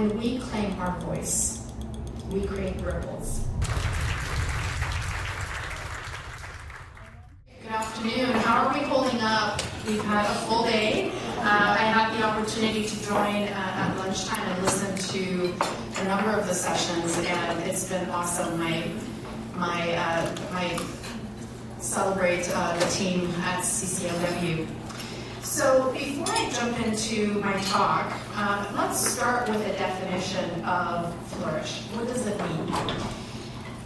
When we claim our voice, we create ripples. Good afternoon. How are we holding up? We've had a full day. I had the opportunity to join at lunchtime and listen to a number of the sessions, and it's been awesome. My celebrate the team at CCLW. So before I jump into my talk, let's start with a definition of flourish. What does it mean?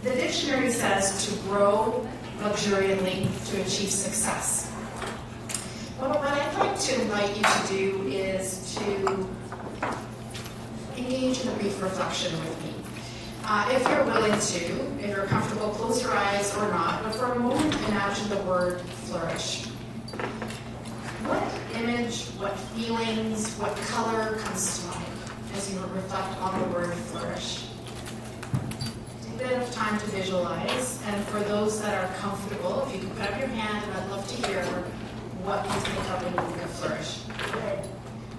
The dictionary says to grow luxuriantly to achieve success. But what I'd like to invite you to do is to engage in a brief reflection with me. If you're willing to, if you're comfortable, close your eyes or not, but for a moment imagine the word flourish. What image, what feelings, what color comes to mind as you reflect on the word flourish? Take a bit of time to visualize, and for those that are comfortable, if you can put up your hand, and I'd love to hear what you think of when you think of flourish. Red.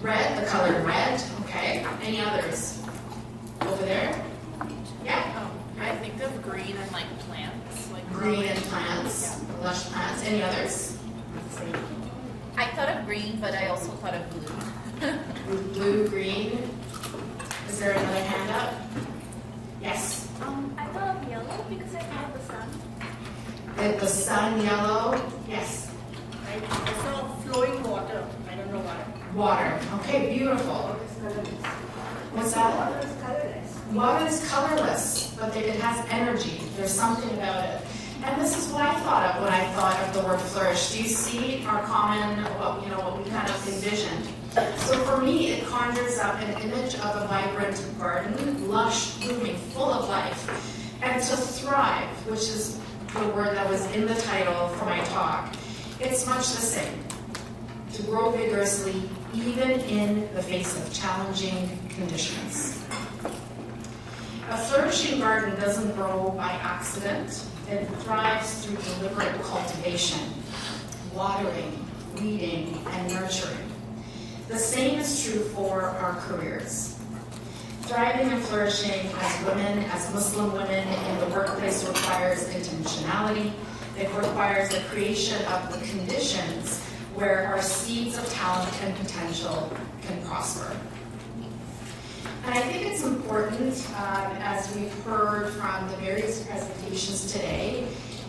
Red, the color red, okay. Any others? Over there? Yeah? I think of green and like plants. Like green and plants, yeah. Lush plants. Any others? I thought of green, but I also thought of blue. Blue, green. Is there another hand up? Yes. I thought of yellow because I thought of the sun. The sun, yellow. Yes. I saw flowing water. I don't know why. Water. Okay, beautiful. What's that? Water is colorless. Water is colorless, but it has energy. There's something about it. And this is what I thought of when I thought of the word flourish. Do you see our common, what we kind of envisioned? So for me, it conjures up an image of a vibrant garden, lush, blooming, full of life. And to thrive, which is the word that was in the title for my talk, it's much the same. To grow vigorously, even in the face of challenging conditions. A flourishing garden doesn't grow by accident. It thrives through deliberate cultivation, watering, weeding, and nurturing. The same is true for our careers. Thriving and flourishing as women, as Muslim women in the workplace requires intentionality. It requires the creation of the conditions where our seeds of talent and potential can prosper. And I think it's important, as we've heard from the various presentations today,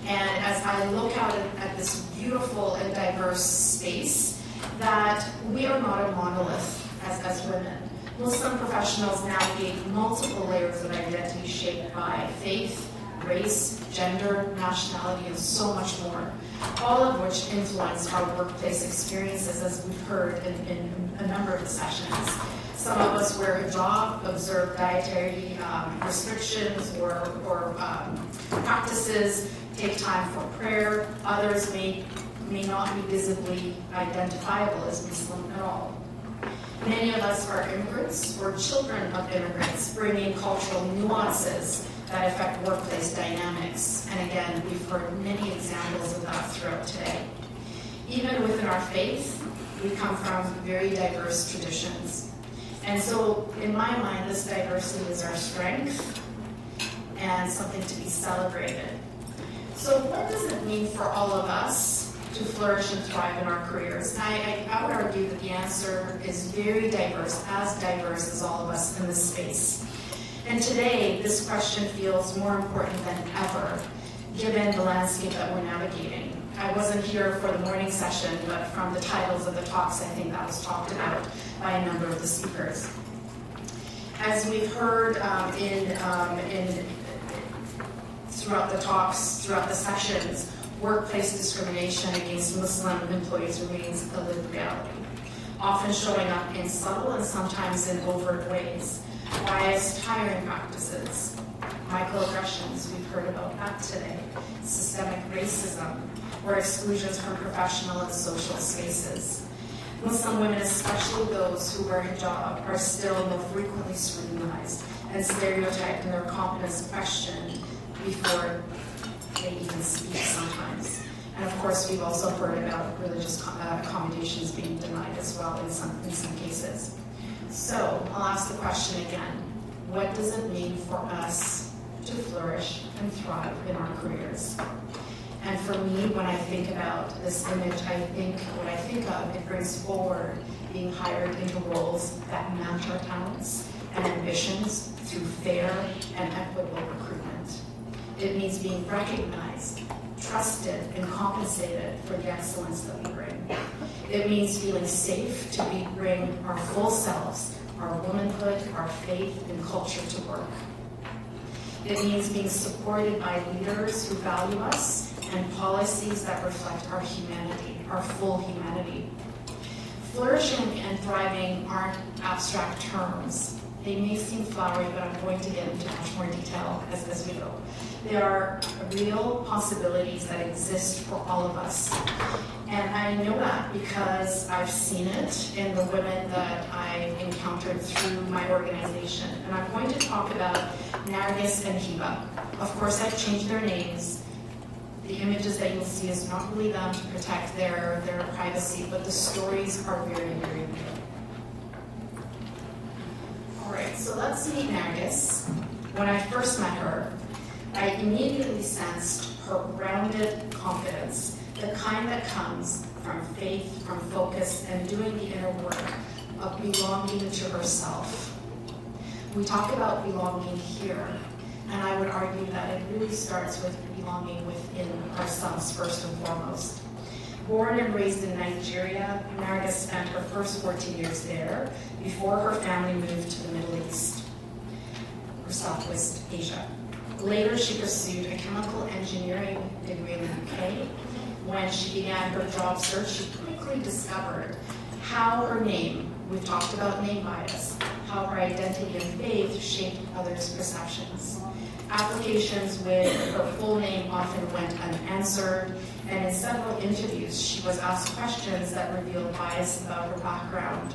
and as I look out at this beautiful and diverse space, that we are not a monolith as women. Muslim professionals navigate multiple layers of identity shaped by faith, race, gender, nationality, and so much more, all of which influence our workplace experiences, as we've heard in a number of the sessions. Some of us wear a hijab, observe dietary restrictions or practices, take time for prayer. Others may not be visibly identifiable as Muslim at all. Many of us are immigrants or children of immigrants, bringing cultural nuances that affect workplace dynamics. And again, we've heard many examples of that throughout today. Even within our faith, we come from very diverse traditions. And so, in my mind, this diversity is our strength and something to be celebrated. So what does it mean for all of us to flourish and thrive in our careers? I would argue that the answer is very diverse as all of us in this space. And today, this question feels more important than ever, given the landscape that we're navigating. I wasn't here for the morning session, but from the titles of the talks, I think that was talked about by a number of the speakers. As we've heard throughout the talks, throughout the sessions, workplace discrimination against Muslim employees remains a lived reality, often showing up in subtle and sometimes in overt ways. Biased hiring practices, microaggressions, we've heard about that today, systemic racism, or exclusions from professional and social spaces. Muslim women, especially those who wear hijab, are still more frequently scrutinized and stereotyped and their competence questioned before they even speak sometimes. And of course, we've also heard about religious accommodations being denied as well in some cases. So I'll ask the question again. What does it mean for us to flourish and thrive in our careers? And for me, when I think about this image, it brings forward being hired into roles that match our talents and ambitions through fair and equitable recruitment. It means being recognized, trusted, and compensated for the excellence that we bring. It means feeling safe to bring our full selves, our womanhood, our faith, and culture to work. It means being supported by leaders who value us and policies that reflect our humanity, our full humanity. Flourishing and thriving aren't abstract terms. They may seem flowery, but I'm going to get into much more detail as we go. They are real possibilities that exist for all of us. And I know that because I've seen it in the women that I've encountered through my organization. And I'm going to talk about Nargis and Hiba. Of course, I've changed their names. The images that you'll see is not really them to protect their privacy, but the stories are very, very real. All right, so let's meet Nargis. When I first met her, I immediately sensed her grounded confidence, the kind that comes from faith, from focus, and doing the inner work of belonging to herself. We talk about belonging here, and I would argue that it really starts with belonging within ourselves first and foremost. Born and raised in Nigeria, Nargis spent her first 14 years there before her family moved to the Middle East, or Southwest Asia. Later, she pursued a chemical engineering degree in the UK. When she began her job search, she quickly discovered how her name, we've talked about name bias, how her identity and faith shaped others' perceptions. Applications with her full name often went unanswered, and in several interviews, she was asked questions that revealed bias about her background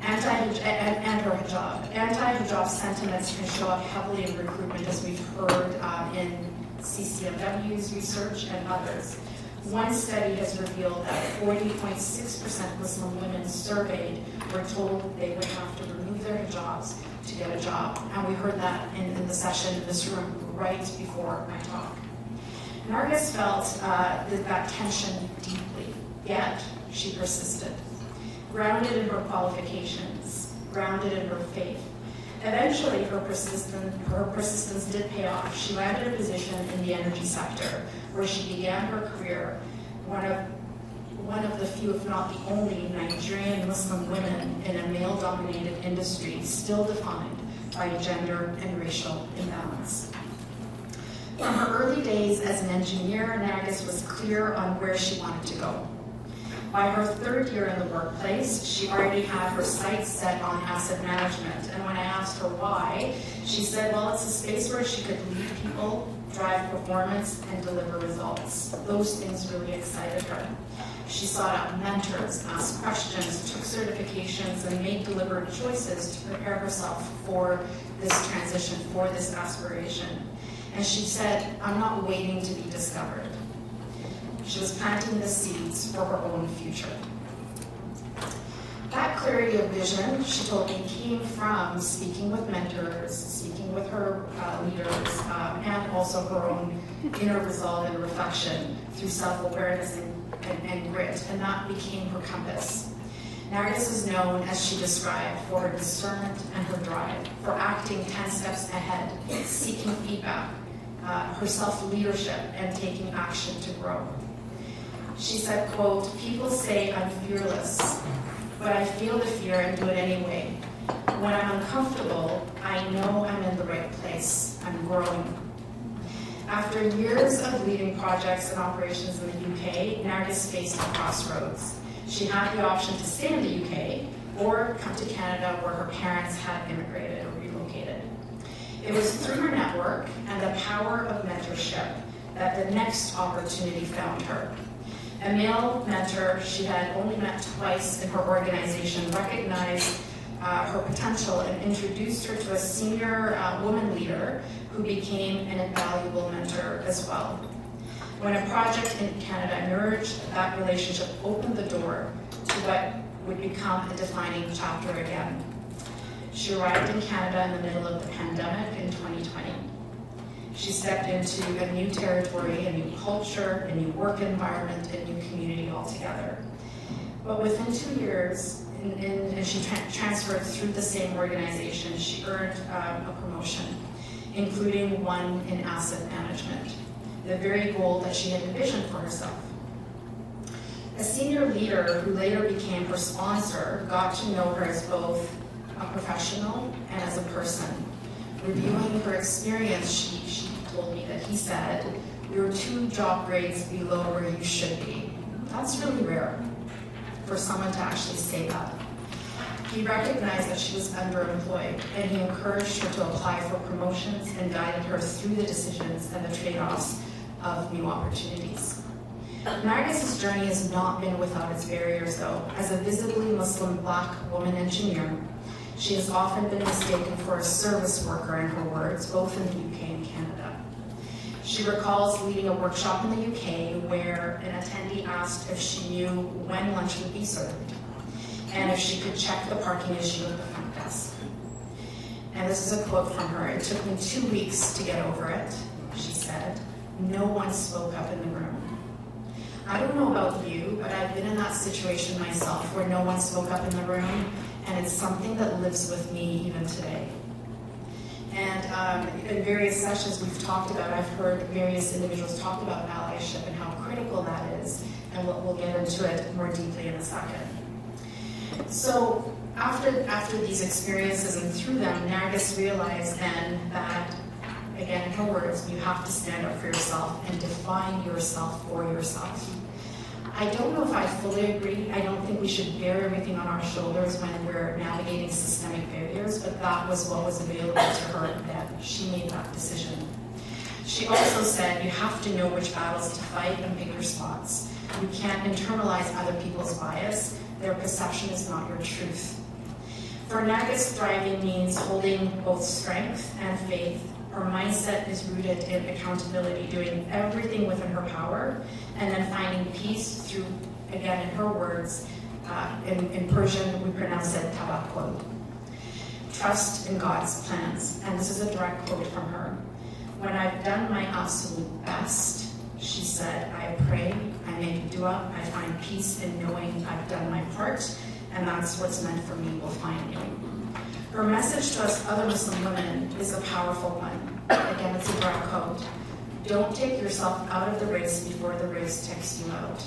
and her hijab. Anti-hijab sentiments can show up heavily in recruitment, as we've heard in CCMW's research and others. One study has revealed that 40.6% Muslim women surveyed were told they would have to remove their hijabs to get a job. And we heard that in the session in this room right before my talk. Nargis felt that tension deeply, yet she persisted. Grounded in her qualifications, grounded in her faith. Eventually, her persistence did pay off. She landed a position in the energy sector, where she began her career, one of the few, if not the only, Nigerian Muslim women in a male-dominated industry still defined by gender and racial imbalance. From her early days as an engineer, Nargis was clear on where she wanted to go. By her third year in the workplace, she already had her sights set on asset management. And when I asked her why, she said, well, it's a space where she could lead people, drive performance, and deliver results. Those things really excited her. She sought out mentors, asked questions, took certifications, and made deliberate choices to prepare herself for this transition, for this aspiration. And she said, I'm not waiting to be discovered. She was planting the seeds for her own future. That clarity of vision, she told me, came from speaking with mentors, speaking with her leaders, and also her own inner resolve and reflection through self-awareness and grit, and that became her compass. Nargis is known, as she described, for her discernment and her drive, for acting 10 steps ahead, seeking feedback, her self-leadership, and taking action to grow. She said, quote, people say I'm fearless, but I feel the fear and do it anyway. When I'm uncomfortable, I know I'm in the right place. I'm growing. After years of leading projects and operations in the UK, Nargis faced a crossroads. She had the option to stay in the UK or come to Canada, where her parents had immigrated or relocated. It was through her network and the power of mentorship that the next opportunity found her. A male mentor she had only met twice in her organization recognized her potential and introduced her to a senior woman leader who became an invaluable mentor as well. When a project in Canada emerged, that relationship opened the door to what would become a defining chapter again. She arrived in Canada in the middle of the pandemic in 2020. She stepped into a new territory, a new culture, a new work environment, a new community altogether. But within 2 years, and she transferred through the same organization, she earned a promotion, including one in asset management, the very goal that she had envisioned for herself. A senior leader who later became her sponsor got to know her as both a professional and as a person. Reviewing her experience, she told me that he said, "You're 2 job grades below where you should be." That's really rare for someone to actually say that. He recognized that she was underemployed, and he encouraged her to apply for promotions and guided her through the decisions and the trade-offs of new opportunities. Nargis's journey has not been without its barriers, though. As a visibly Muslim Black woman engineer, she has often been mistaken for a service worker, in her words, both in the UK and Canada. She recalls leading a workshop in the UK where an attendee asked if she knew when lunch would be served and if she could check the parking issue at the front desk. And this is a quote from her: "It took me 2 weeks to get over it," she said. "No one spoke up in the room." I don't know about you, but I've been in that situation myself where no one spoke up in the room, and it's something that lives with me even today. And in various sessions we've talked about, I've heard various individuals talk about allyship and how critical that is, and we'll get into it more deeply in a second. So after these experiences and through them, Nargis realized then that, again in her words, you have to stand up for yourself and define yourself for yourself. I don't know if I fully agree. I don't think we should bear everything on our shoulders when we're navigating systemic barriers, but that was what was available to her then. She made that decision. She also said you have to know which battles to fight and pick your spots. You can't internalize other people's bias. Their perception is not your truth. For Nargis, thriving means holding both strength and faith. Her mindset is rooted in accountability, doing everything within her power, and then finding peace through, again in her words, in Persian we pronounce it tawakkul. Trust in God's plans. And this is a direct quote from her. "When I've done my absolute best," she said, "I pray, I make dua, I find peace in knowing I've done my part, and that's what's meant for me will find me." Her message to us other Muslim women is a powerful one. Again, it's a direct quote. Don't take yourself out of the race before the race takes you out.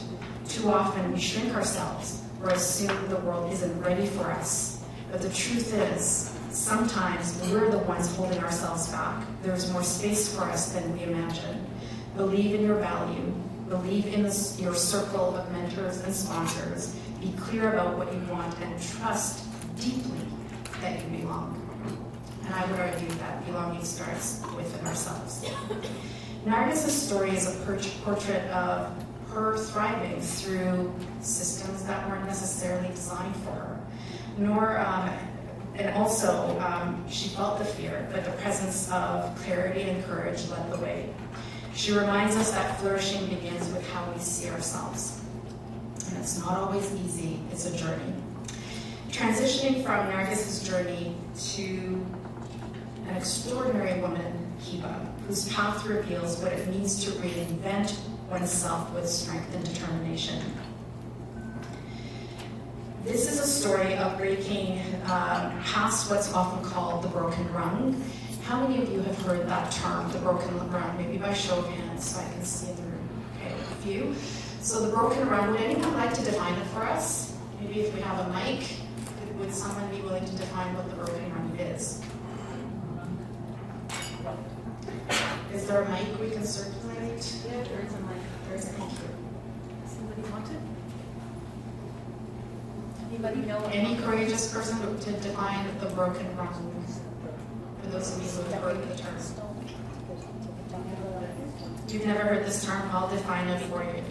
Too often we shrink ourselves or assume the world isn't ready for us. But the truth is, sometimes we're the ones holding ourselves back. There's more space for us than we imagine. Believe in your value. Believe in your circle of mentors and sponsors. Be clear about what you want and trust deeply that you belong. And I would argue that belonging starts within ourselves. Nargis's story is a portrait of her thriving through systems that weren't necessarily designed for her, and also she felt the fear, but the presence of clarity and courage led the way. She reminds us that flourishing begins with how we see ourselves. And it's not always easy, it's a journey. Transitioning from Nargis's journey to an extraordinary woman, Hiba, whose path reveals what it means to reinvent oneself with strength and determination. This is a story of breaking past what's often called the broken rung. How many of you have heard that term, the broken rung? Maybe by show of hands so I can see in the room. Okay, a few. So the broken rung, would anyone like to define it for us? Maybe if we have a mic, would someone be willing to define what the broken rung is? Is there a mic we can circulate? Yeah, there is a mic. Thank you. Somebody want it? Anybody know? Any courageous person to define the broken rung? For those of you who have heard the term. You've never heard this term, I'll define it for you.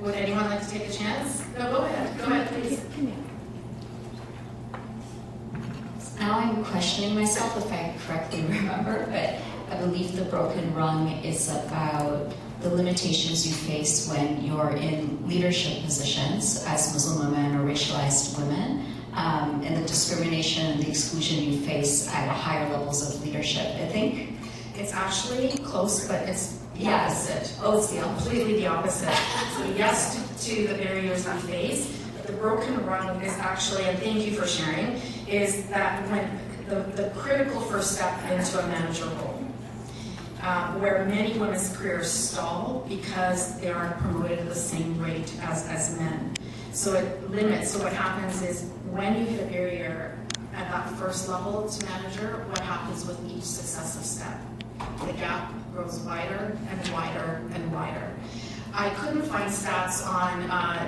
Would anyone like to take a chance? No, go ahead, please. Now I'm questioning myself if I correctly remember, but I believe the broken rung is about the limitations you face when you're in leadership positions as Muslim women or racialized women, and the discrimination and the exclusion you face at higher levels of leadership. I think It's actually close, but it's the opposite. Oh, it's completely the opposite. So yes to the barriers we face, but the broken rung is actually, and thank you for sharing, is that when the critical first step into a manager role, where many women's careers stall because they aren't promoted at the same rate as men. So it limits, so what happens is when you hit a barrier at that first level to manager, what happens with each successive step? The gap grows wider and wider and wider. I couldn't find stats on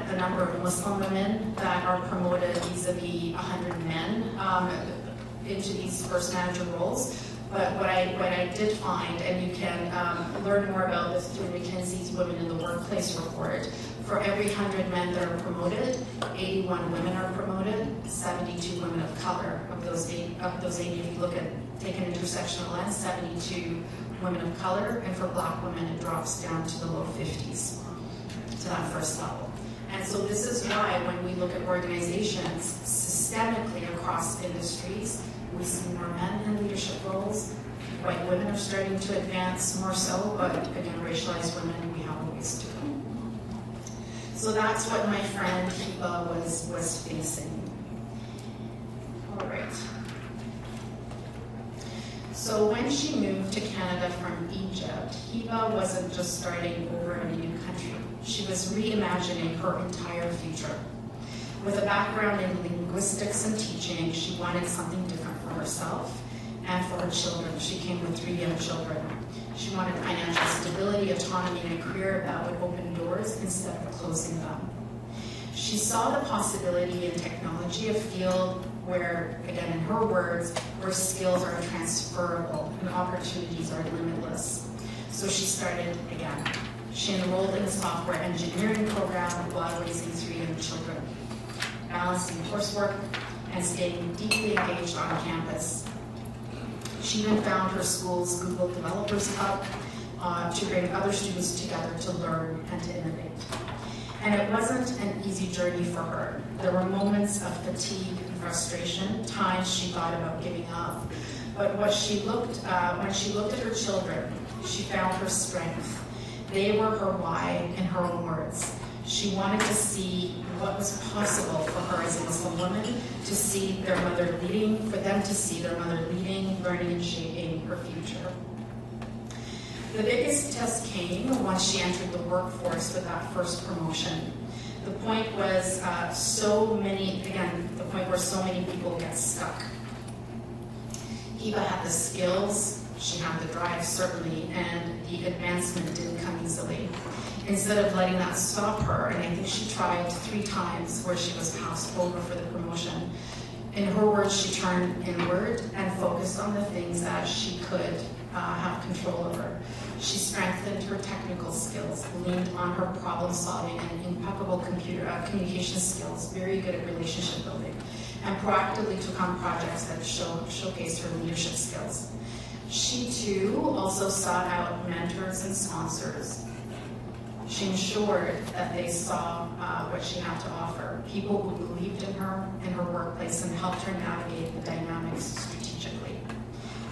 the number of Muslim women that are promoted vis-a-vis 100 men into these first manager roles. But what I did find, and you can learn more about this through McKinsey's Women in the Workplace report, for every 100 men that are promoted, 81 women are promoted, 72 women of color. Of those 80, if you look at, take an intersectional lens, 72 women of color, and for Black women it drops down to the low 50s, to that first level. And so this is why when we look at organizations systemically across industries, we see more men in leadership roles. White women are starting to advance more so, but again, racialized women, we have a ways to go. So that's what my friend Hiba was facing. All right. So when she moved to Canada from Egypt, Hiba wasn't just starting over in a new country. She was reimagining her entire future. With a background in linguistics and teaching, she wanted something different for herself and for her children. She came with 3 young children. She wanted financial stability, autonomy, and a career that would open doors instead of closing them. She saw the possibility in technology, a field where, again, in her words, where skills are transferable and opportunities are limitless. So she started again. She enrolled in a software engineering program while raising 3 young children, balancing coursework and staying deeply engaged on campus. She even found her school's Google Developers Hub to bring other students together to learn and to innovate. And it wasn't an easy journey for her. There were moments of fatigue and frustration, times she thought about giving up. But when she looked at her children, she found her strength. They were her why in her own words. She wanted to see what was possible for her as a Muslim woman, to see their mother leading, for them to see their mother leading, learning, and shaping her future. The biggest test came once she entered the workforce with that first promotion. The point was the point where so many people get stuck. Hiba had the skills, she had the drive certainly, and the advancement didn't come easily. Instead of letting that stop her, and I think she tried 3 times where she was passed over for the promotion. In her words, she turned inward and focused on the things that she could have control over. She strengthened her technical skills, leaned on her problem solving and impeccable communication skills, very good at relationship building, and proactively took on projects that showcased her leadership skills. She too also sought out mentors and sponsors. She ensured that they saw what she had to offer, people who believed in her workplace and helped her navigate the dynamics strategically.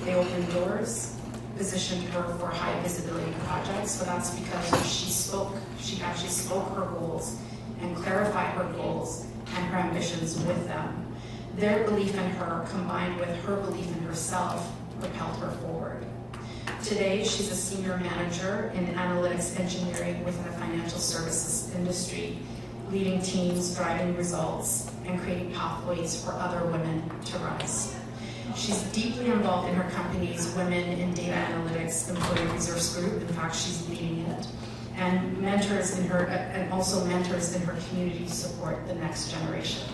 They opened doors, positioned her for high visibility projects, so that's because she actually spoke her goals and clarified her goals and her ambitions with them. Their belief in her, combined with her belief in herself, propelled her forward. Today, she's a senior manager in analytics engineering within the financial services industry, leading teams, driving results, and creating pathways for other women to rise. She's deeply involved in her company's Women in Data Analytics Employee Resource Group. In fact, she's leading it, and also mentors in her community to support the next generation.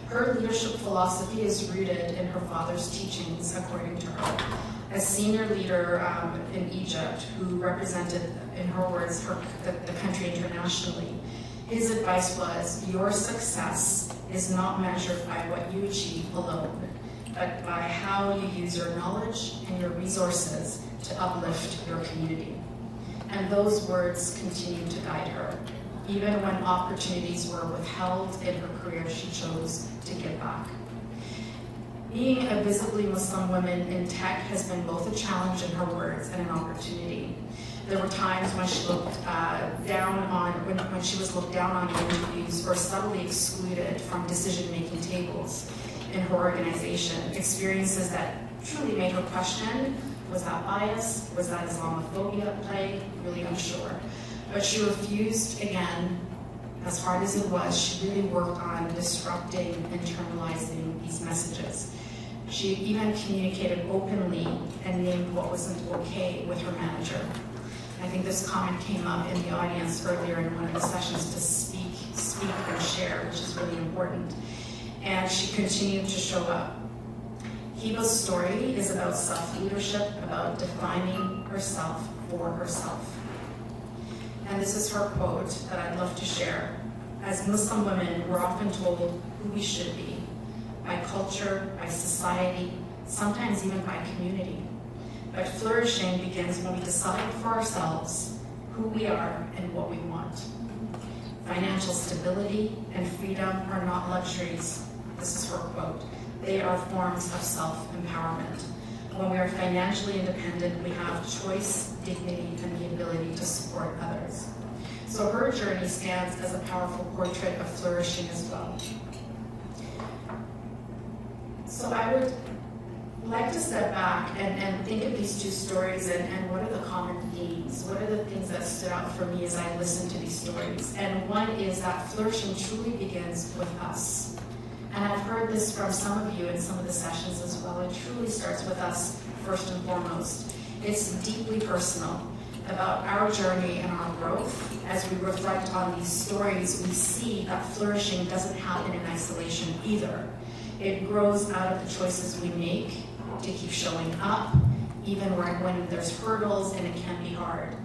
Her leadership philosophy is rooted in her father's teachings, according to her. A senior leader in Egypt who represented, in her words, the country internationally, his advice was, your success is not measured by what you achieve alone, but by how you use your knowledge and your resources to uplift your community. And those words continued to guide her. Even when opportunities were withheld in her career, she chose to give back. Being a visibly Muslim woman in tech has been both a challenge in her words and an opportunity. There were times when she looked when she was looked down on in interviews or subtly excluded from decision-making tables in her organization. Experiences that truly made her question, was that bias? Was that Islamophobia at play? Really unsure. But she refused again, as hard as it was. She really worked on disrupting, internalizing these messages. She even communicated openly and named what wasn't okay with her manager. I think this comment came up in the audience earlier in one of the sessions, to speak and share, which is really important. And she continued to show up. Hiba's story is about self-leadership, about defining herself for herself. And this is her quote that I'd love to share. As Muslim women, we're often told who we should be, by culture, by society, sometimes even by community. But flourishing begins when we decide for ourselves who we are and what we want. Financial stability and freedom are not luxuries. This is her quote. They are forms of self-empowerment. When we are financially independent, we have choice, dignity, and the ability to support others. So her journey stands as a powerful portrait of flourishing as well. So I would like to step back and think of these two stories and what are the common themes? What are the things that stood out for me as I listened to these stories? And one is that flourishing truly begins with us. And I've heard this from some of you in some of the sessions as well. It truly starts with us first and foremost. It's deeply personal about our journey and our growth. As we reflect on these stories, we see that flourishing doesn't happen in isolation either. It grows out of the choices we make to keep showing up, even when there's hurdles and it can be hard.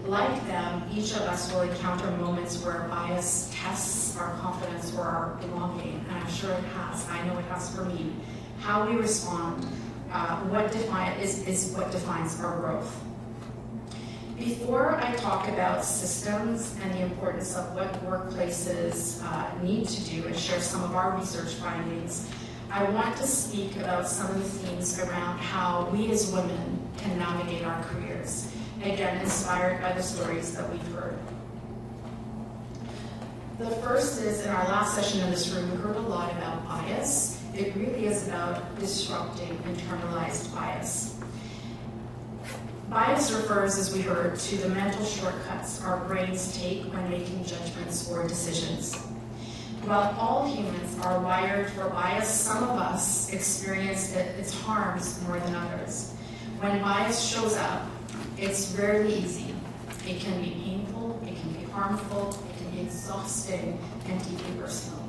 Like them, each of us will encounter moments where bias tests our confidence or our belonging, and I'm sure it has. I know it has for me. How we respond, is what defines our growth. Before I talk about systems and the importance of what workplaces need to do and share some of our research findings, I want to speak about some of the themes around how we as women can navigate our careers. Again, inspired by the stories that we've heard. The first is, in our last session in this room, we heard a lot about bias. It really is about disrupting internalized bias. Bias refers, as we heard, to the mental shortcuts our brains take when making judgments or decisions. While all humans are wired for bias, some of us experience its harms more than others. When bias shows up, it's rarely easy. It can be painful, it can be harmful, it can be exhausting, and deeply personal.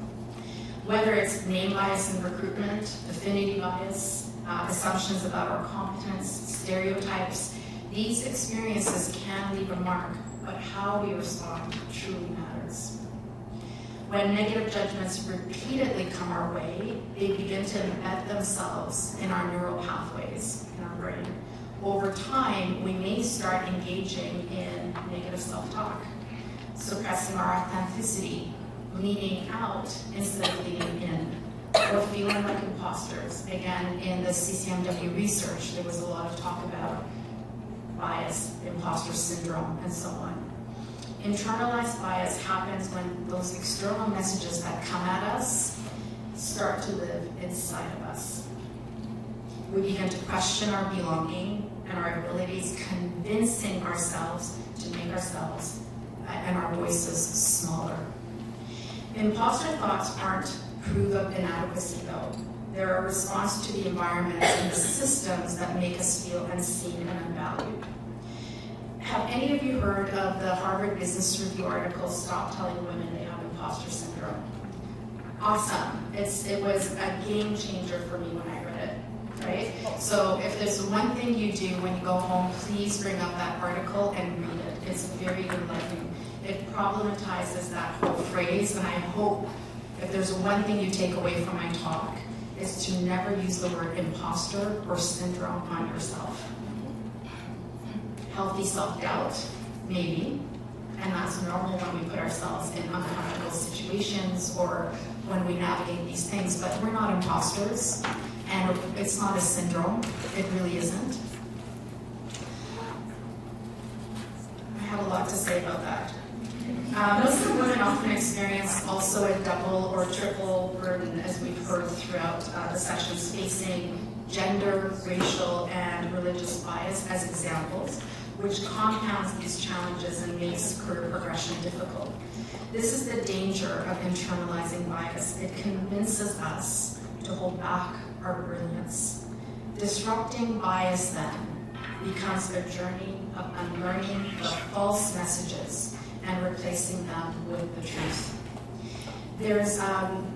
Whether it's name bias in recruitment, affinity bias, assumptions about our competence, stereotypes, these experiences can leave a mark, but how we respond truly matters. When negative judgments repeatedly come our way, they begin to embed themselves in our neural pathways in our brain. Over time, we may start engaging in negative self-talk, suppressing our authenticity, leaning out instead of leaning in, or feeling like imposters. Again, in the CCMW research, there was a lot of talk about bias, imposter syndrome, and so on. Internalized bias happens when those external messages that come at us start to live inside of us. We begin to question our belonging and our abilities, convincing ourselves to make ourselves and our voices smaller. Imposter thoughts aren't proof of inadequacy, though. They're a response to the environment and the systems that make us feel unseen and unvalued. Have any of you heard of the Harvard Business Review article, Stop Telling Women They Have Imposter Syndrome? Awesome. It was a game changer for me when I read it, right? So if there's one thing you do when you go home, please bring up that article and read it. It's very enlightening. It problematizes that whole phrase, and I hope if there's one thing you take away from my talk, is to never use the word imposter or syndrome on yourself. Healthy self-doubt maybe, and that's normal when we put ourselves in uncomfortable situations or when we navigate these things, but we're not imposters, and it's not a syndrome. It really isn't. I have a lot to say about that. Muslim women often experience also a double or triple burden, as we've heard throughout the sessions, facing gender, racial, and religious bias as examples, which compounds these challenges and makes career progression difficult. This is the danger of internalizing bias. It convinces us to hold back our brilliance. Disrupting bias then becomes a journey of unlearning the false messages and replacing them with the truth. There's,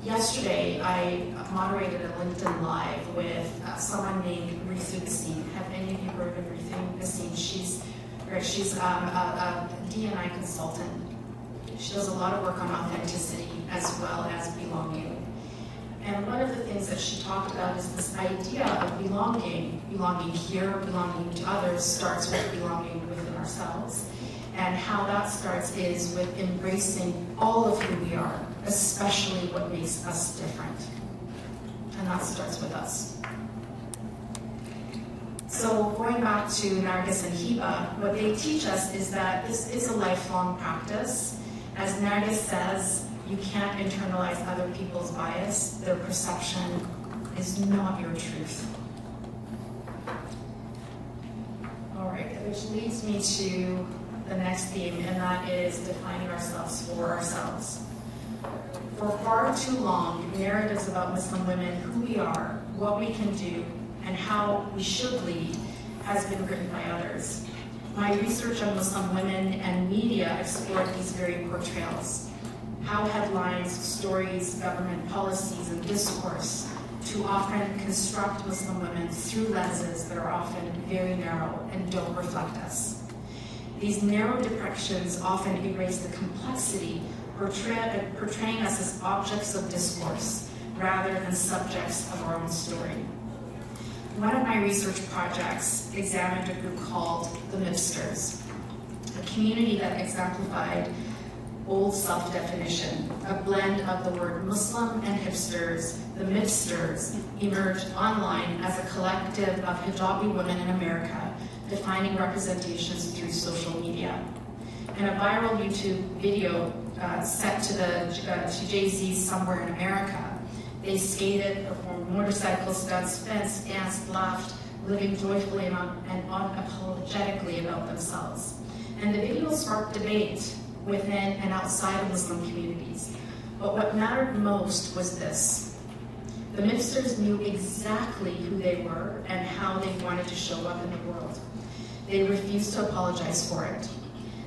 yesterday I moderated a LinkedIn Live with someone named Ritu Basim. Have any of you heard of Ritu Basim? She's a D&I consultant. She does a lot of work on authenticity as well as belonging. And one of the things that she talked about is this idea of belonging. Belonging here, belonging to others starts with belonging within ourselves. And how that starts is with embracing all of who we are, especially what makes us different. And that starts with us. So going back to Nargis and Hiba, what they teach us is that this is a lifelong practice. As Nargis says, you can't internalize other people's bias. Their perception is not your truth. All right, which leads me to the next theme, and that is defining ourselves for ourselves. For far too long, narratives about Muslim women, who we are, what we can do, and how we should lead has been written by others. My research on Muslim women and media explored these very portrayals. How headlines, stories, government policies, and discourse too often construct Muslim women through lenses that are often very narrow and don't reflect us. These narrow depictions often erase the complexity, portraying us as objects of discourse rather than subjects of our own story. One of my research projects examined a group called the Mipsters, a community that exemplified old self-definition, a blend of the word Muslim and hipsters. The Mipsters emerged online as a collective of hijabi women in America, defining representations through social media. In a viral YouTube video set to Jay-Z's Somewhere in America, they skated, performed motorcycle stunts, fenced, danced, laughed, living joyfully and unapologetically about themselves. And the video sparked debate within and outside of Muslim communities. But what mattered most was this. The Mipsters knew exactly who they were and how they wanted to show up in the world. They refused to apologize for it.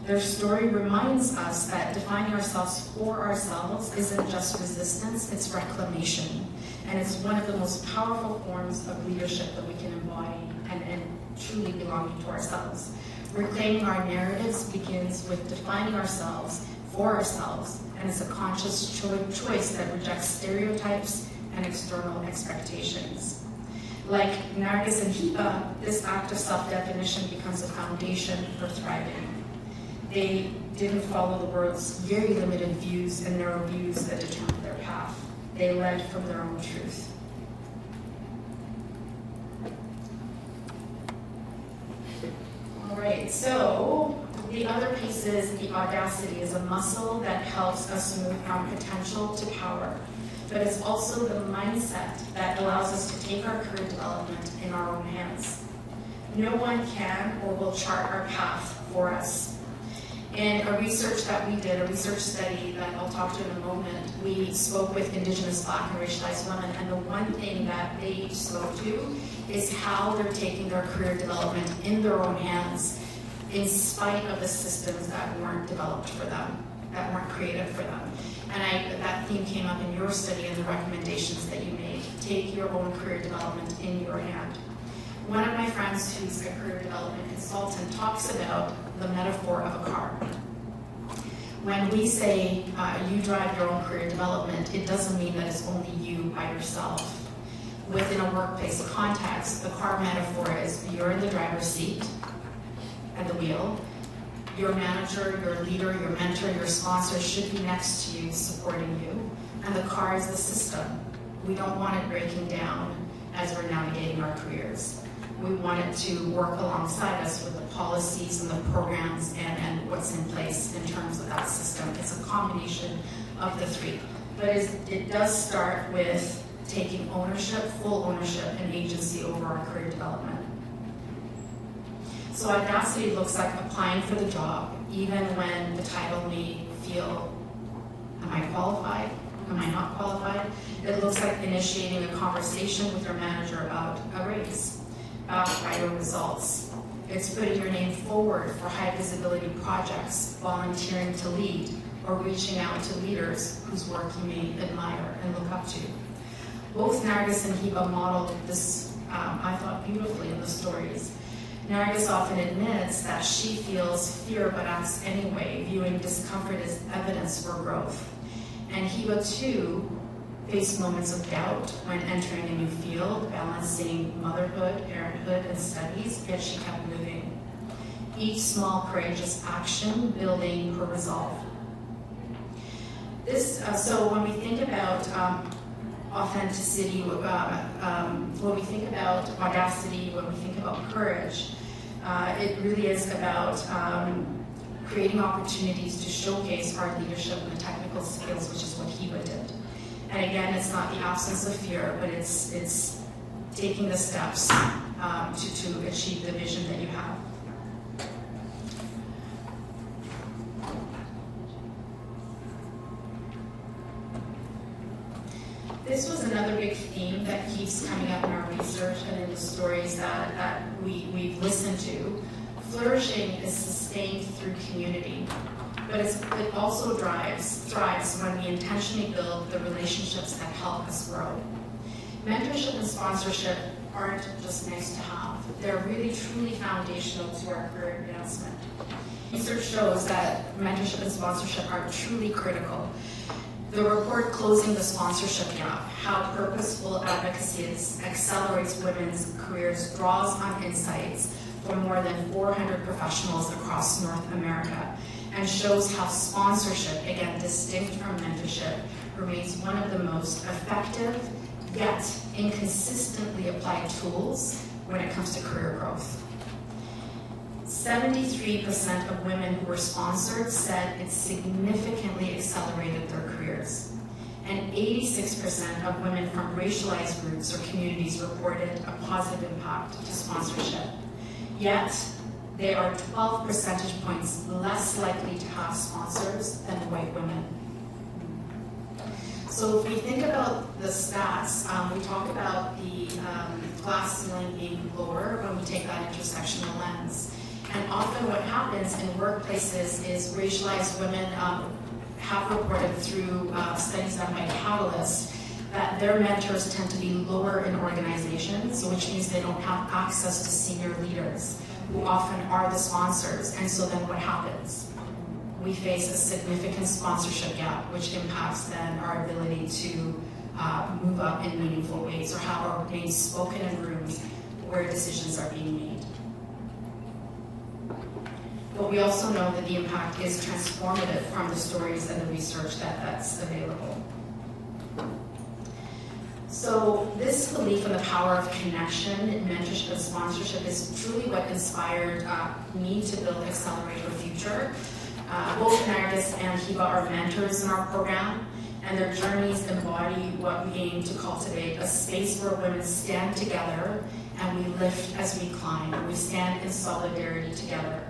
Their story reminds us that defining ourselves for ourselves isn't just resistance, it's reclamation. And it's one of the most powerful forms of leadership that we can embody and truly belonging to ourselves. Reclaiming our narratives begins with defining ourselves for ourselves, and it's a conscious choice that rejects stereotypes and external expectations. Like Nargis and Hiba, this act of self-definition becomes a foundation for thriving. They didn't follow the world's very limited views and narrow views that determined their path. They led from their own truth. All right, so the other piece is the audacity is a muscle that helps us move from potential to power. But it's also the mindset that allows us to take our career development in our own hands. No one can or will chart our path for us. In a research that we did, a research study that I'll talk to in a moment, we spoke with Indigenous, Black, and racialized women, and the one thing that they each spoke to is how they're taking their career development in their own hands in spite of the systems that weren't developed for them, that weren't created for them. And that theme came up in your study and the recommendations that you made. Take your own career development in your hand. One of my friends who's a career development consultant talks about the metaphor of a car. When we say you drive your own career development, it doesn't mean that it's only you by yourself. Within a workplace context, the car metaphor is you're in the driver's seat at the wheel, Your manager, your leader, your mentor, your sponsor should be next to you, supporting you. And the car is the system. We don't want it breaking down as we're navigating our careers. We want it to work alongside us with the policies and the programs and what's in place in terms of that system. It's a combination of the three. But it does start with taking ownership, full ownership, and agency over our career development. So audacity looks like applying for the job, even when the title may feel, am I qualified? Am I not qualified? It looks like initiating a conversation with your manager about a raise, backed by your results. It's putting your name forward for high visibility projects, volunteering to lead, or reaching out to leaders whose work you may admire and look up to. Both Nargis and Hiba modeled this, I thought, beautifully in the stories. Nargis often admits that she feels fear but acts anyway, viewing discomfort as evidence for growth. And Hiba too faced moments of doubt when entering a new field, balancing motherhood, parenthood, and studies, yet she kept moving. Each small courageous action building her resolve. So when we think about authenticity, when we think about audacity, when we think about courage, it really is about creating opportunities to showcase our leadership and technical skills, which is what Hiba did. And again, it's not the absence of fear, but it's taking the steps to achieve the vision that you have. This was another big theme that keeps coming up in our research and in the stories that we've listened to. Flourishing is sustained through community, but it also thrives when we intentionally build the relationships that help us grow. Mentorship and sponsorship aren't just nice to have. They're really truly foundational to our career advancement. Research shows that mentorship and sponsorship are truly critical. The report Closing the Sponsorship Gap, How Purposeful Advocacy Accelerates Women's Careers draws on insights from more than 400 professionals across North America and shows how sponsorship, again distinct from mentorship, remains one of the most effective yet inconsistently applied tools when it comes to career growth. 73% of women who were sponsored said it significantly accelerated their careers. And 86% of women from racialized groups or communities reported a positive impact to sponsorship. Yet, they are 12 percentage points less likely to have sponsors than white women. So if we think about the stats, we talk about the glass ceiling being lower when we take that intersectional lens. And often what happens in workplaces is racialized women have reported through studies done by Catalyst that their mentors tend to be lower in organizations, which means they don't have access to senior leaders, who often are the sponsors. And so then what happens? We face a significant sponsorship gap, which impacts then our ability to move up in meaningful ways or have our names spoken in rooms where decisions are being made. But we also know that the impact is transformative from the stories and the research that's available. So this belief in the power of connection, mentorship, and sponsorship is truly what inspired me to build Accelerator Future. Both Nargis and Hiba are mentors in our program, and their journeys embody what we aim to cultivate, a space where women stand together and we lift as we climb. We stand in solidarity together.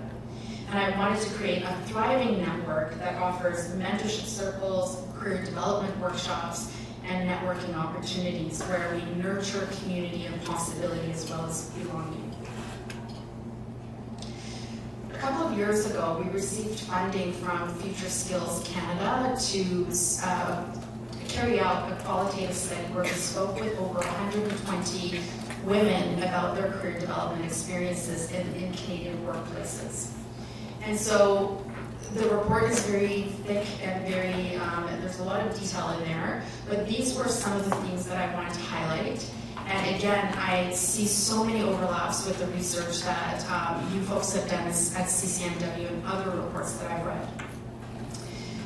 And I wanted to create a thriving network that offers mentorship circles, career development workshops, and networking opportunities where we nurture community and possibility as well as belonging. A couple of years ago, we received funding from Future Skills Canada to carry out a qualitative study where we spoke with over 120 women about their career development experiences in Canadian workplaces. And so the report is very thick and there's a lot of detail in there, but these were some of the things that I wanted to highlight. And again, I see so many overlaps with the research that you folks have done at CCMW and other reports that I've read.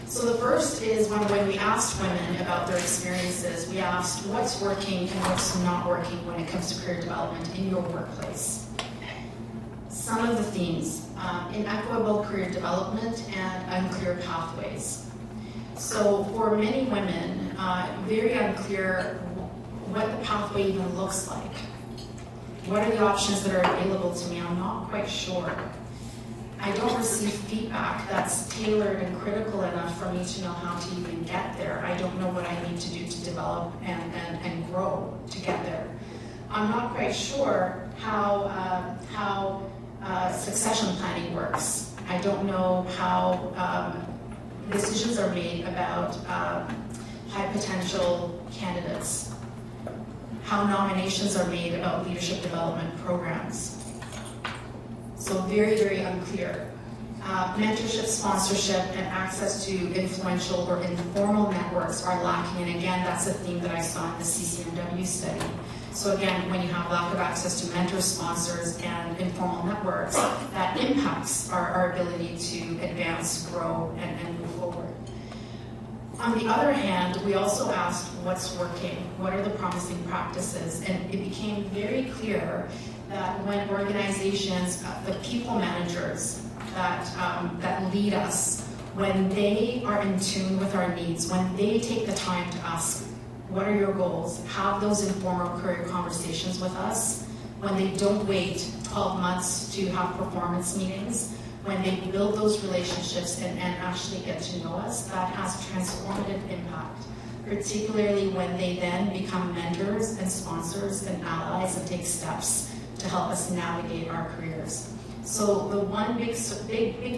So the first is when we asked women about their experiences, we asked what's working and what's not working when it comes to career development in your workplace. Some of the themes, inequitable career development and unclear pathways. So for many women, very unclear what the pathway even looks like. What are the options that are available to me? I'm not quite sure. I don't receive feedback that's tailored and critical enough for me to know how to even get there. I don't know what I need to do to develop and grow to get there. I'm not quite sure how succession planning works. I don't know how decisions are made about high potential candidates, how nominations are made about leadership development programs. So very, very unclear. Mentorship, sponsorship, and access to influential or informal networks are lacking, and again, that's a theme that I saw in the CCMW study. So again, when you have lack of access to mentors, sponsors, and informal networks, that impacts our ability to advance, grow, and move forward. On the other hand, we also asked what's working, what are the promising practices, and it became very clear that when organizations, the people managers that lead us, when they are in tune with our needs, when they take the time to ask, what are your goals, have those informal career conversations with us, when they don't wait 12 months to have performance meetings, when they build those relationships and actually get to know us, that has transformative impact, particularly when they then become mentors and sponsors and allies and take steps to help us navigate our careers. So the one big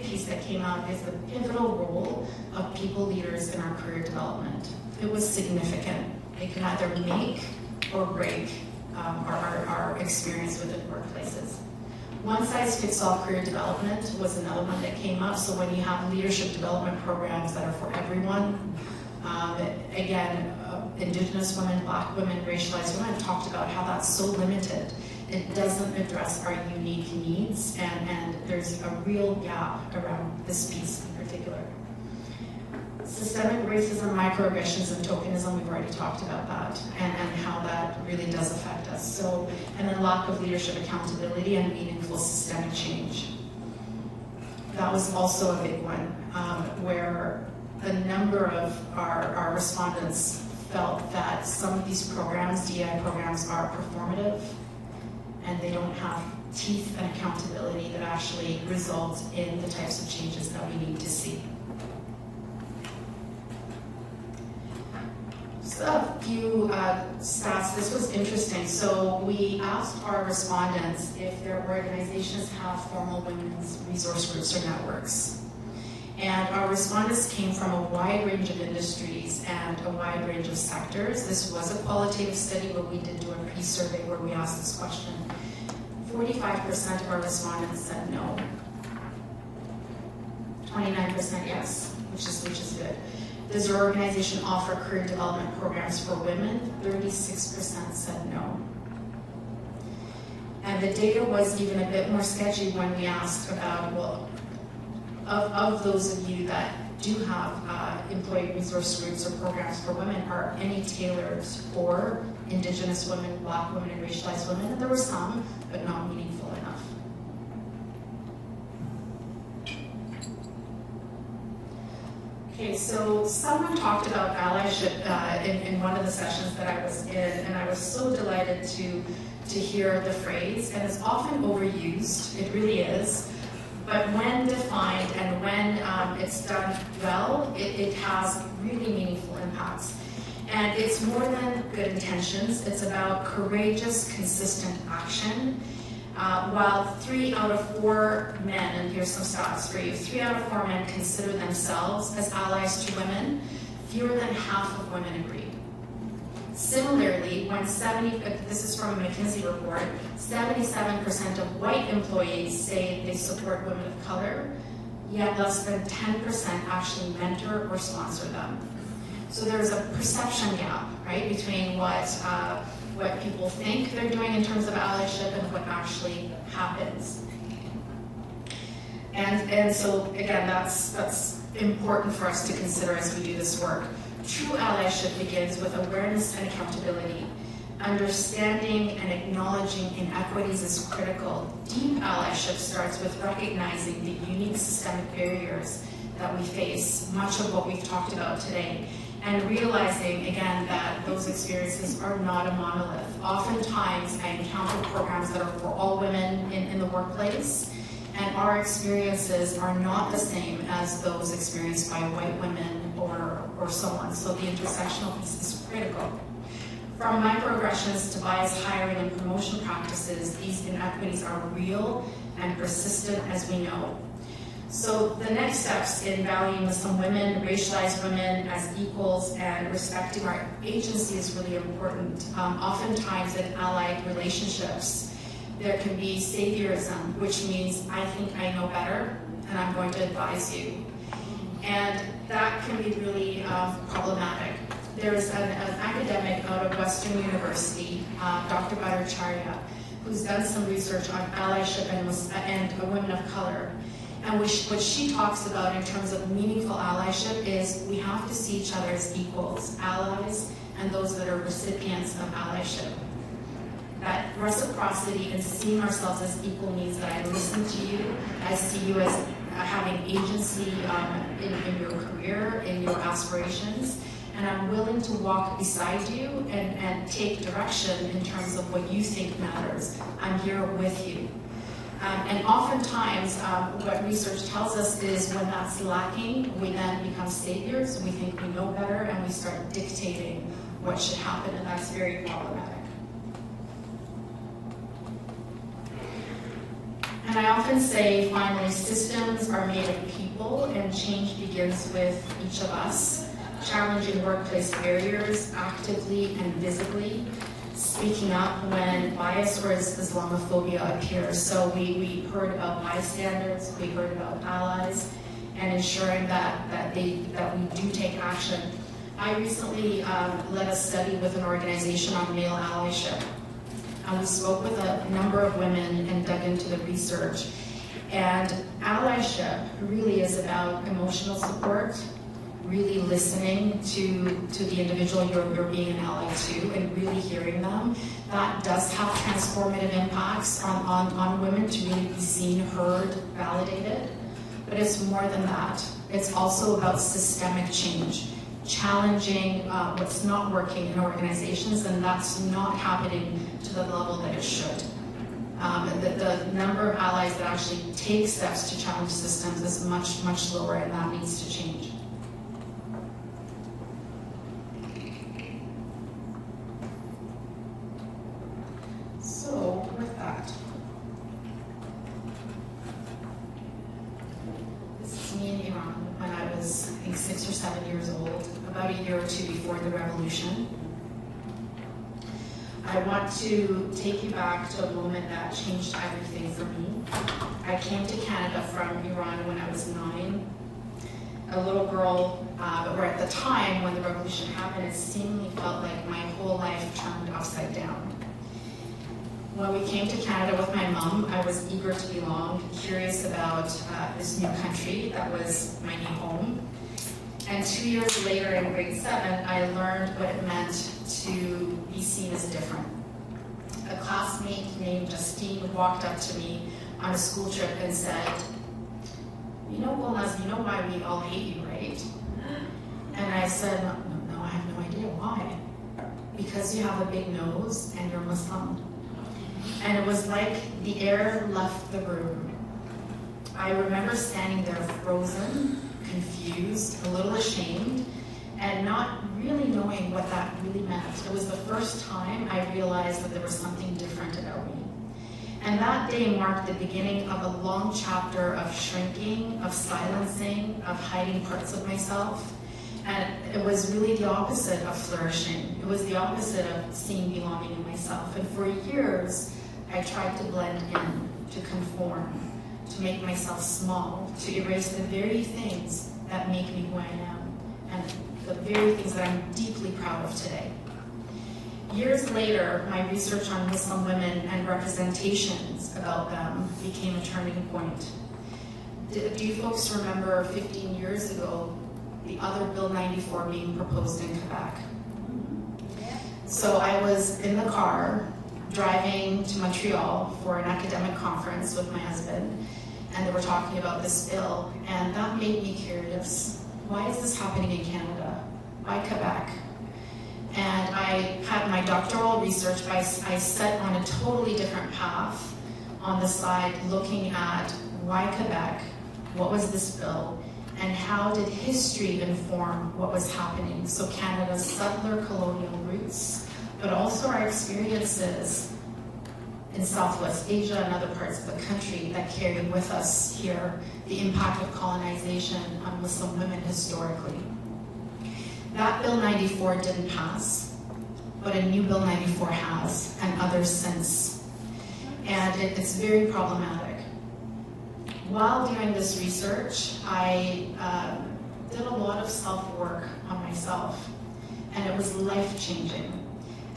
piece that came out is the pivotal role of people leaders in our career development. It was significant. It can either make or break our experience within workplaces. One-size-fits-all career development was another one that came up. So when you have leadership development programs that are for everyone, again, Indigenous women, Black women, racialized women talked about how that's so limited. It doesn't address our unique needs, and there's a real gap around this piece in particular. Systemic racism, microaggressions, and tokenism, we've already talked about that, and how that really does affect us. So, and then lack of leadership accountability and meaningful systemic change. That was also a big one, where a number of our respondents felt that some of these programs, DEI programs, are performative, and they don't have teeth and accountability that actually result in the types of changes that we need to see. Just a few stats. This was interesting. So we asked our respondents if their organizations have formal women's resource groups or networks. And our respondents came from a wide range of industries and a wide range of sectors. This was a qualitative study, but we did do a pre-survey where we asked this question. 45% of our respondents said no. 29% yes, which is good. Does your organization offer career development programs for women? 36% said no. And the data was even a bit more sketchy when we asked about, well, of those of you that do have employee resource groups or programs for women, are any tailored for Indigenous women, Black women, and racialized women? And there were some, but not meaningful enough. Okay, so someone talked about allyship in one of the sessions that I was in, and I was so delighted to hear the phrase, and it's often overused, it really is. But when defined and when it's done well, it has really meaningful impacts. And it's more than good intentions. It's about courageous, consistent action. While 3 out of 4 men, and here's some stats for you, 3 out of 4 men consider themselves as allies to women, fewer than half of women agreed. Similarly, when this is from a McKinsey report, 77% of white employees say they support women of color, yet less than 10% actually mentor or sponsor them. So there's a perception gap, right, between what what people think they're doing in terms of allyship and what actually happens. And so again, that's important for us to consider as we do this work. True allyship begins with awareness and accountability. Understanding and acknowledging inequities is critical. Deep allyship starts with recognizing the unique systemic barriers that we face, much of what we've talked about today, and realizing, again, that those experiences are not a monolith. Oftentimes, I encounter programs that are for all women in the workplace, and our experiences are not the same as those experienced by white women or so on. So the intersectional piece is critical. From microaggressions to biased hiring and promotion practices, these inequities are real and persistent, as we know. So the next steps in valuing Muslim women, racialized women as equals, and respecting our agency is really important. Oftentimes in allied relationships, there can be saviorism, which means I think I know better and I'm going to advise you. And that can be really problematic. There's an academic out of Western University, Dr. Bhattacharya, who's done some research on allyship and women of color. And what she talks about in terms of meaningful allyship is we have to see each other as equals, allies, and those that are recipients of allyship. That reciprocity and seeing ourselves as equal means that I listen to you, I see you as having agency in your career, in your aspirations, and I'm willing to walk beside you and take direction in terms of what you think matters. I'm here with you. And oftentimes, what research tells us is when that's lacking, we then become saviors, we think we know better, and we start dictating what should happen, and that's very problematic. And I often say, finally, systems are made of people, and change begins with each of us, challenging workplace barriers actively and visibly, speaking up when bias or Islamophobia appears. So we heard about bystanders, we heard about allies, and ensuring that we do take action. I recently led a study with an organization on male allyship. We spoke with a number of women and dug into the research. And allyship really is about emotional support, really listening to the individual you're being an ally to and really hearing them. That does have transformative impacts on women to really be seen, heard, validated. But it's more than that. It's also about systemic change, challenging what's not working in organizations, and that's not happening to the level that it should. The number of allies that actually take steps to challenge systems is much, much lower, and that needs to change. So, with that, this is me in Iran when I was, I think, 6 or 7 years old, about a year or two before the revolution. I want to take you back to a moment that changed everything for me. I came to Canada from Iran when I was 9. A little girl, or at the time when the revolution happened, it seemingly felt like my whole life turned upside down. When we came to Canada with my mom, I was eager to belong, curious about this new country that was my new home. And 2 years later in grade 7, I learned what it meant to be seen as different. A classmate named Justine walked up to me on a school trip and said, "You know, Golnaz, you know why we all hate you, right?" And I said, no, I have no idea why. Because you have a big nose and you're Muslim. And it was like the air left the room. I remember standing there frozen, confused, a little ashamed, and not really knowing what that really meant. It was the first time I realized that there was something different about me. And that day marked the beginning of a long chapter of shrinking, of silencing, of hiding parts of myself. And it was really the opposite of flourishing. It was the opposite of seeing belonging in myself. And for years, I tried to blend in, to conform, to make myself small, to erase the very things that make me who I am, and the very things that I'm deeply proud of today. Years later, my research on Muslim women and representations about them became a turning point. Do you folks remember 15 years ago, the other Bill 94 being proposed in Quebec? So I was in the car driving to Montreal for an academic conference with my husband, and they were talking about this bill, and that made me curious. Why is this happening in Canada? Why Quebec? And I had my doctoral research, but I set on a totally different path on the side, looking at why Quebec, what was this bill, and how did history inform what was happening? So Canada's settler colonial roots, but also our experiences in Southwest Asia and other parts of the country that carry with us here the impact of colonization on Muslim women historically. That Bill 94 didn't pass, but a new Bill 94 has, and others since. And it's very problematic. While doing this research, I did a lot of self-work on myself, and it was life-changing.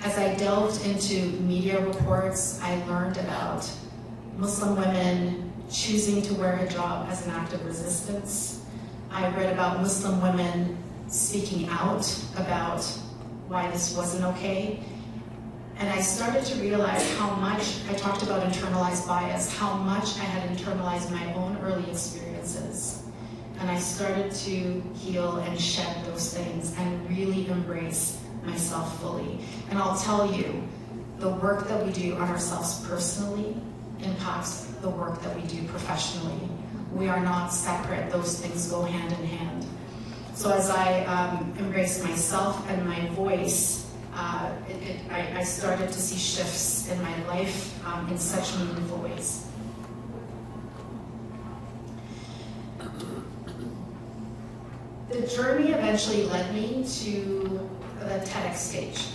As I delved into media reports, I learned about Muslim women choosing to wear hijab as an act of resistance. I read about Muslim women speaking out about why this wasn't okay. And I started to realize how much, I talked about internalized bias, how much I had internalized my own early experiences. And I started to heal and shed those things and really embrace myself fully. And I'll tell you, the work that we do on ourselves personally impacts the work that we do professionally. We are not separate, those things go hand in hand. So as I embraced myself and my voice, I started to see shifts in my life in such meaningful ways. The journey eventually led me to the TEDx stage.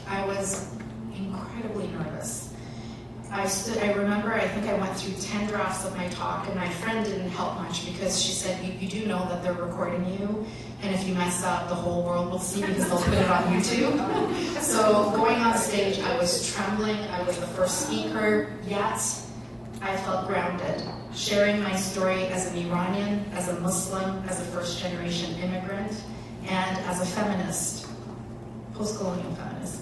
I was incredibly nervous. I remember, I think I went through 10 drafts of my talk, and my friend didn't help much because she said, you do know that they're recording you, and if you mess up, the whole world will see because they'll put it on YouTube. So going on stage, I was trembling. I was the first speaker, yet I felt grounded, sharing my story as an Iranian, as a Muslim, as a first-generation immigrant, and as a feminist, post-colonial feminist.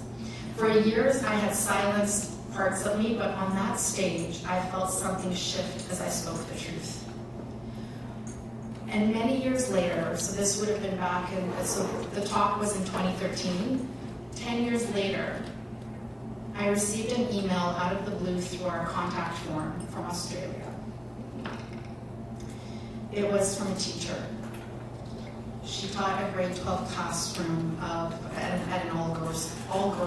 For years, I had silenced parts of me, but on that stage, I felt something shift as I spoke the truth. And many years later, so this would have been back in, so the talk was in 2013, 10 years later, I received an email out of the blue through our contact form from Australia. It was from a teacher. She taught a grade 12 classroom at an all-girls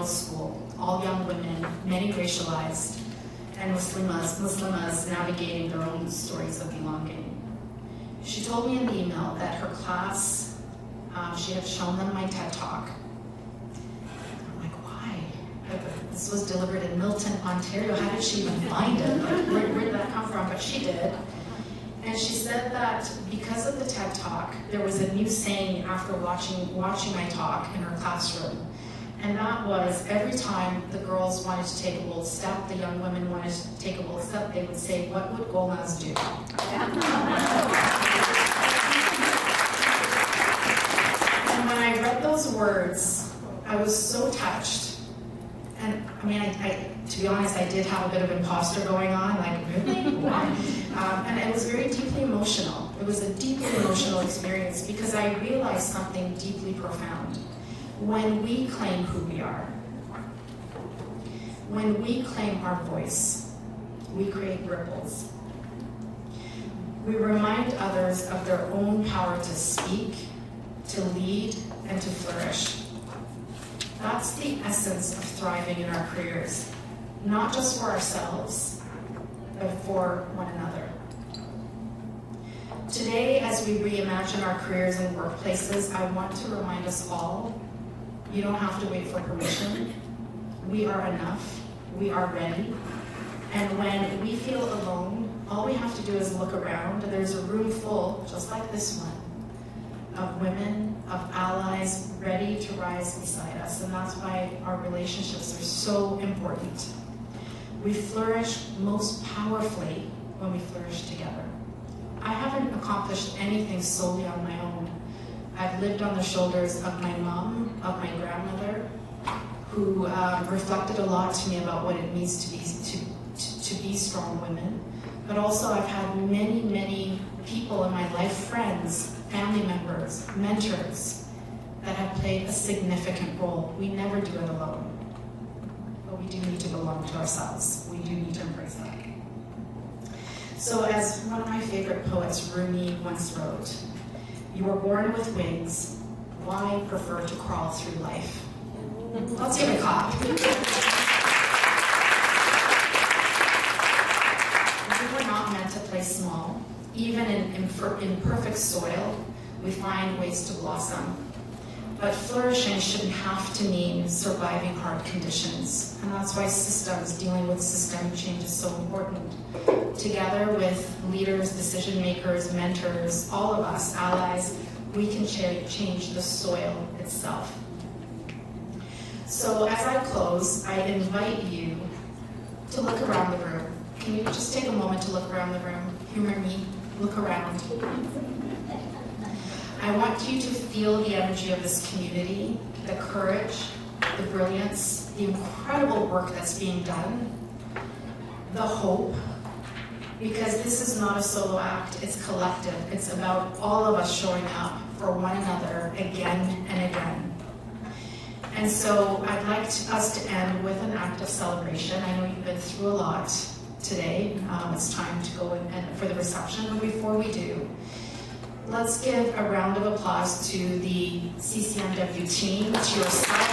school, all young women, many racialized, and Muslimas navigating their own stories of belonging. She told me in the email that her class, she had shown them my TED Talk. I'm like, why? This was delivered in Milton, Ontario. How did she even find it? Like, where did that come from? But she did. And she said that because of the TED Talk, there was a new saying after watching my talk in her classroom. And that was, every time the girls wanted to take a bold step, the young women wanted to take a bold step, they would say, what would Golnaz do? And when I read those words, I was so touched. And I mean, to be honest, I did have a bit of imposter going on, like, really? What? And it was very deeply emotional. It was a deeply emotional experience because I realized something deeply profound. When we claim who we are, when we claim our voice, we create ripples. We remind others of their own power to speak, to lead, and to flourish. That's the essence of thriving in our careers, not just for ourselves, but for one another. Today, as we reimagine our careers and workplaces, I want to remind us all, you don't have to wait for permission. We are enough. We are ready. And when we feel alone, all we have to do is look around. There's a room full, just like this one, of women, of allies, ready to rise beside us, and that's why our relationships are so important. We flourish most powerfully when we flourish together. I haven't accomplished anything solely on my own. I've lived on the shoulders of my mom, of my grandmother, who reflected a lot to me about what it means to be strong women. But also I've had many, many people in my life, friends, family members, mentors, that have played a significant role. We never do it alone. But we do need to belong to ourselves. We do need to embrace that. So as one of my favorite poets, Rumi, once wrote, "You were born with wings. Why prefer to crawl through life?" Let's give it a clap. We were not meant to play small. Even in imperfect soil, we find ways to blossom. But flourishing shouldn't have to mean surviving hard conditions. And that's why dealing with systemic change is so important. Together with leaders, decision makers, mentors, all of us, allies, we can change the soil itself. So as I close, I invite you to look around the room. Can you just take a moment to look around the room? Humor me, look around. I want you to feel the energy of this community, the courage, the brilliance, the incredible work that's being done, the hope, because this is not a solo act, it's collective. It's about all of us showing up for one another again and again. And so I'd like us to end with an act of celebration. I know you've been through a lot today. It's time to go and for the reception, but before we do, let's give a round of applause to the CCMW team, to yourself.